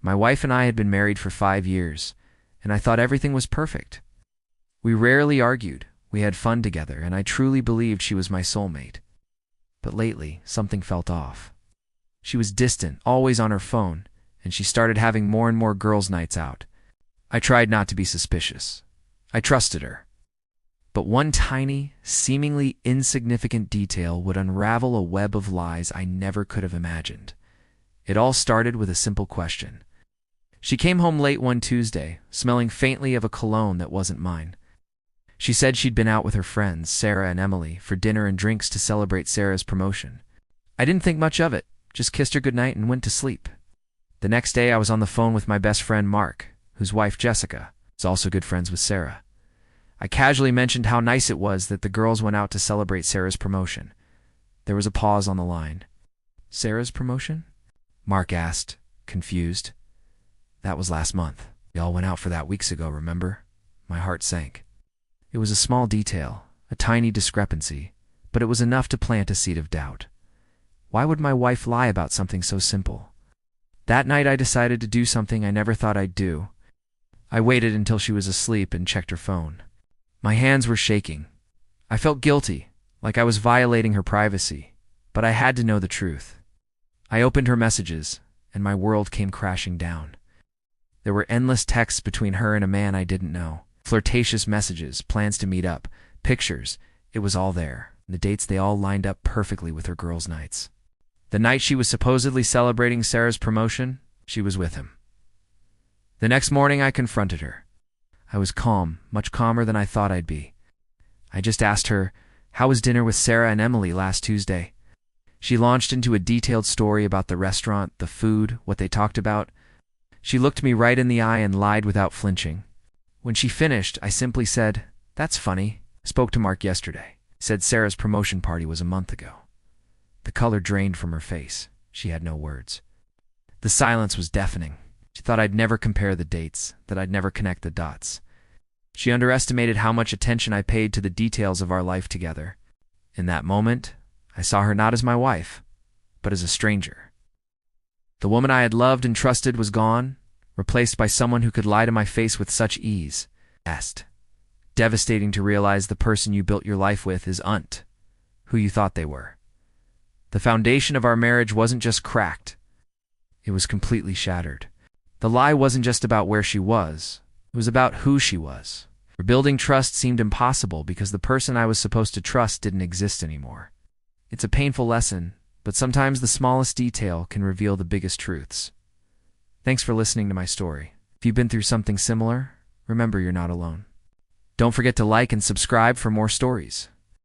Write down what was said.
My wife and I had been married for 5 years, and I thought everything was perfect. We rarely argued, we had fun together, and I truly believed she was my soulmate. But lately, something felt off. She was distant, always on her phone, and she started having more and more girls' nights out. I tried not to be suspicious. I trusted her. But one tiny, seemingly insignificant detail would unravel a web of lies I never could have imagined. It all started with a simple question. She came home late one Tuesday, smelling faintly of a cologne that wasn't mine. She said she'd been out with her friends, Sarah and Emily, for dinner and drinks to celebrate Sarah's promotion. I didn't think much of it, just kissed her goodnight and went to sleep. The next day I was on the phone with my best friend Mark, whose wife Jessica is also good friends with Sarah. I casually mentioned how nice it was that the girls went out to celebrate Sarah's promotion. There was a pause on the line. "Sarah's promotion?" Mark asked, confused. "That was last month. We all went out for that weeks ago, remember?" My heart sank. It was a small detail, a tiny discrepancy, but it was enough to plant a seed of doubt. Why would my wife lie about something so simple? That night I decided to do something I never thought I'd do. I waited until she was asleep and checked her phone. My hands were shaking. I felt guilty, like I was violating her privacy, but I had to know the truth. I opened her messages, and my world came crashing down. There were endless texts between her and a man I didn't know. Flirtatious messages, plans to meet up, pictures. It was all there. The dates, they all lined up perfectly with her girls' nights. The night she was supposedly celebrating Sarah's promotion, she was with him. The next morning I confronted her. I was calm, much calmer than I thought I'd be. I just asked her, "How was dinner with Sarah and Emily last Tuesday?" She launched into a detailed story about the restaurant, the food, what they talked about. She looked me right in the eye and lied without flinching. When she finished, I simply said, "That's funny. Spoke to Mark yesterday. Said Sarah's promotion party was a month ago." The color drained from her face. She had no words. The silence was deafening. She thought I'd never compare the dates, that I'd never connect the dots. She underestimated how much attention I paid to the details of our life together. In that moment, I saw her not as my wife, but as a stranger. The woman I had loved and trusted was gone, replaced by someone who could lie to my face with such ease. Devastating to realize the person you built your life with isn't who you thought they were. The foundation of our marriage wasn't just cracked. It was completely shattered. The lie wasn't just about where she was. It was about who she was. Rebuilding trust seemed impossible because the person I was supposed to trust didn't exist anymore. It's a painful lesson, but sometimes the smallest detail can reveal the biggest truths. Thanks for listening to my story. If you've been through something similar, remember you're not alone. Don't forget to like and subscribe for more stories.